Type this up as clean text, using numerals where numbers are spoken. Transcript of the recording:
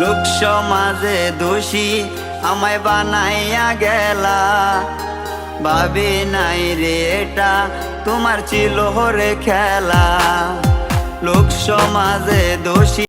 লোক সমাজে দোষী আমায় বানাইয়া গেলা, ভাবি নাই রে এটা তোমার ছিল রে খেলা। লোক সমাজে দোষী